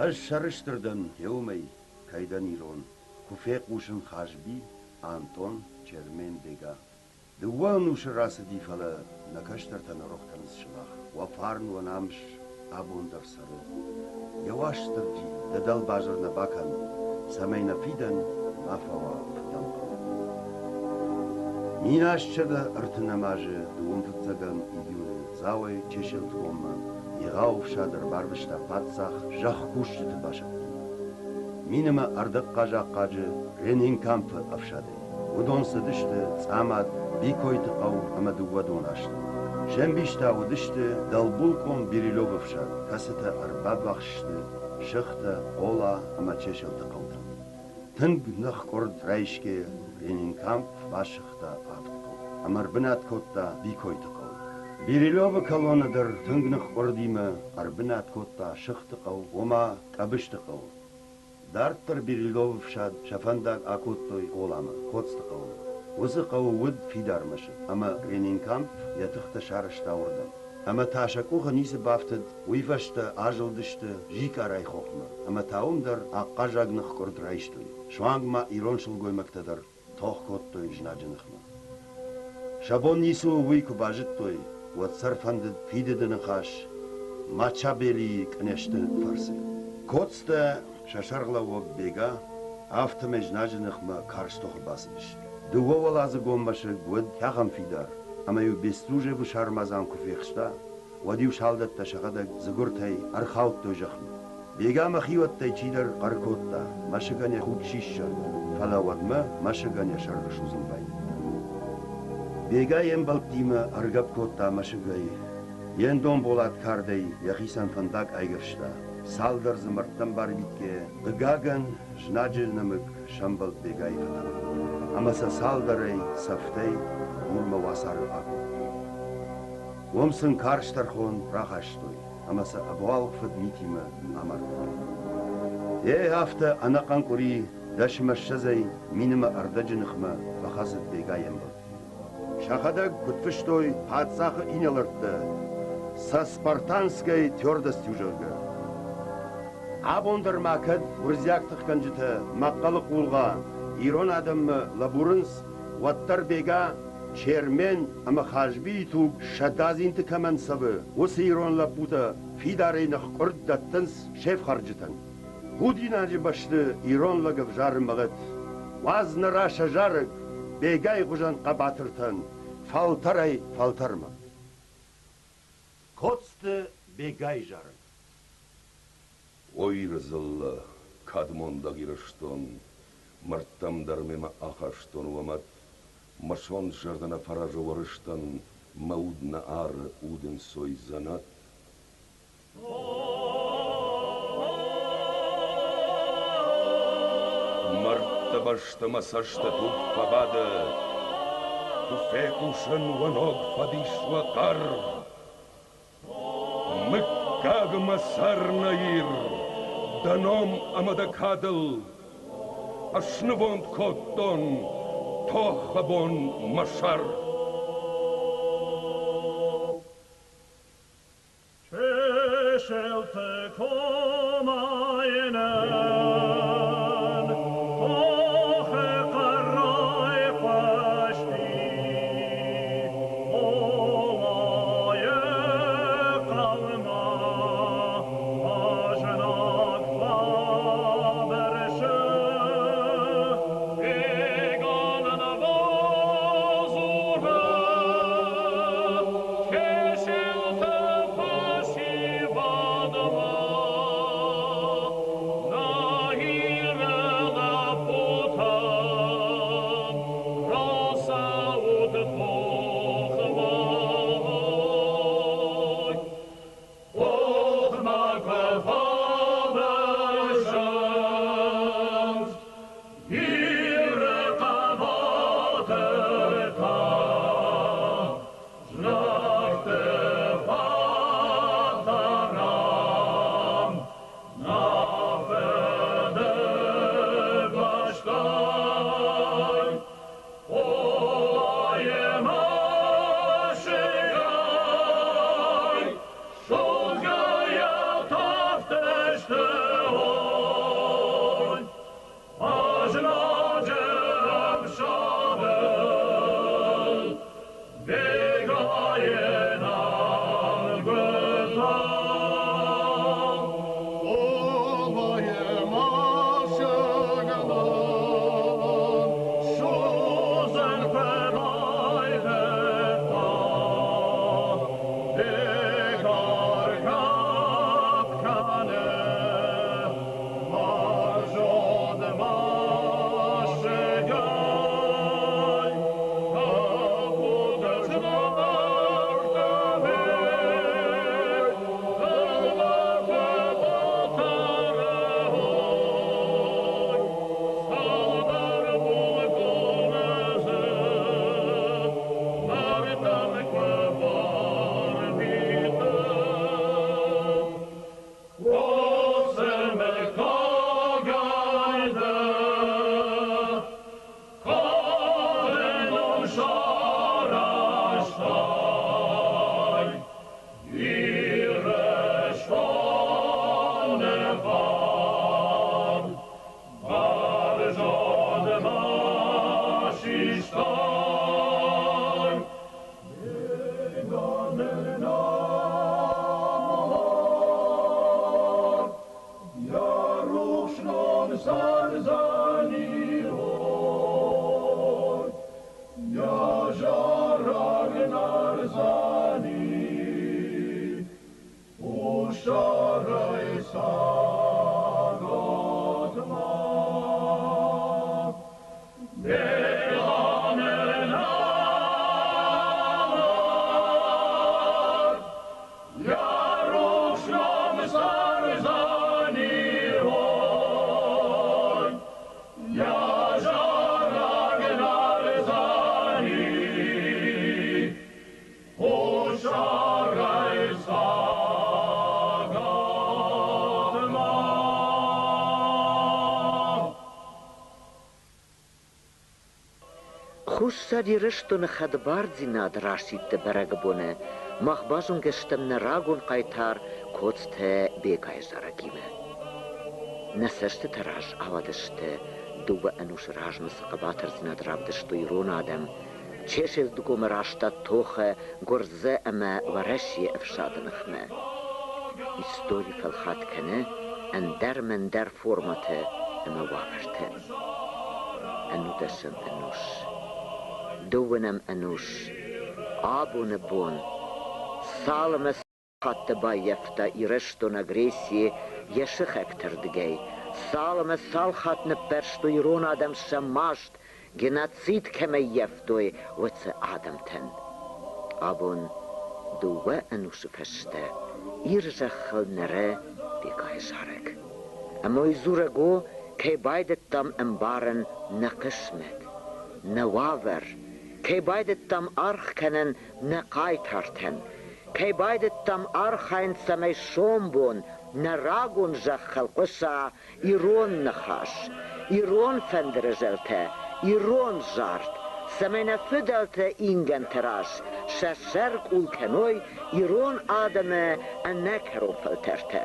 Аз шарыштырдан еумей кайдан ирон. Куфек ушын хажби Антон Чермен Бега. Дуан ушырасы дифала накаштартан рохтаныз шылах. Вафарн ванамш абундар сары. Яваштырджи дадал бажырна бакан. Самайна фидан мафава фтанка. Минашчада ыртынамажы дуун фытзаган июны завай чешел твомма. Игау шадыр барбышта патсах жах кушчыты башапты. Минема ардыққа жаққажы ренин кампы афшады. Удонсы дышты цамад бикойты қау амадугвадун ашты. Шембишта удышты далбулком Бирилёвовша касыта арбад бақшышты. Шықты ола ама чешелті қауды. Тынг нық корд райшке ренин камп башықта авты қау. Амарбынат котта бикойты қау. Бирилёвы колонадыр тыңгнық ордимы арбынат котта шықты қау, ома қабышты қау. Дарттыр Бирилёвы шад шафандаг акоттой оламы, котсты қау. Осы қау өд фидармышы, ама ренинкамп ятықты шарышта ордан. Ама ташакуға несі бафтыд, уйфашты ажылдышты жик арай хоқмы. Ама таумдар аққа жагнық корд райштой. Шуангма ироншыл гоймактадар тоқ коттой жнажынықмы. Шабон несу уйку бажыттой, вот сарфандыд фидедіні қаш, мачабели кнешті фарсы. Котсты шашарғла Бега, автоме жнажынықмы карштоқы басыдыш. Дуговал азы гомбашы гуд тяғам фидар, ама ю бестуже bu шармазан куфекшта, вадиу шалдатта шағадаг зыгуртай архауттой жақмы. Бега махиваттай чидар қаркотта, машыганя худшишшар, фалавадмы машыганя шарғыш узынбай. Бега ем балптимы аргап котта машыгай, ен дон болат кардей яхисан фандак айгыршта. Салдар зымырттан бар битке, гаган жнажылнымык шамбал бегай фатан. Амаса салдарай сафтай урма васары агу. Омсын карштархон рахаштой, амаса абуал фадмитимы амартой. Афта анакан кури дашмашшазай минима ардажынықма бахасыд бегаем был. Шахадаг күтфіштой патсақы инелыртты, со спартанской твердостью жүргі. Абондар макад урзяктық канжыты маққалық улға, ирон адамы лабурынс, ваттар Бега, чермен ама хажби туг шадазинты каман сабы, осы ирон лабуда фидарайнық құрд даттынс шеф харжытын. Худинажы башты ирон лагов жарым бағыт, вазны раша жарык, Бегай ғужан қабатыртын, фалтарай фалтарма. Котсты Бегай жарык. Ой рызылла, кадмонда гирыштон, мырттамдар мема ахаштон уамат, машон жардана фаражы варыштан, маудна ары удын сой занат. Мартта башта масашта туп пабады, туфек ушын ваног фадишва кар, мыккаг масарнаир, даном амадакадыл, ашнывонд коттон, тохабон машар. Чешелте комайнен, тохе карай пашти, олае калма, ажнак фаберше, Беганан бозурга, чешелте пашивадма. Kussa die rishton khadbarzina drashit beragabone, mach bazun gestem na ragun qaitar kotste bekay zarakime. Nasashte tarash avadishte duba anush rajnas qabatar zina drabdishto iron adam. Cheshel dugum rashta toche gorze ama warashi afshadnkhme. Histori falkhat kane en der formate ama waverte. Anudasem anush. Doenem anush. Abune bon. Salmes hatte bayefta ireshton agressie yeshekter dgei. Salmes salchat ne persto iron adam shamasht. Genocid kemeyeftoy wetse adamten. Abun duwe anush feste. Irzachel nere bekayzarek. Amoy zurago ke baidet tam embaren na qismet. Na waver. Ke baidet tam arch kenen na qaitarten. Ke baidet tam archain samay shombon na ragun zachel qissa iron nakhash. Iron fendrezelte. Iron zart, samena födelte ingen teras, särk ulkenoi, Iron adame en nekro falterte.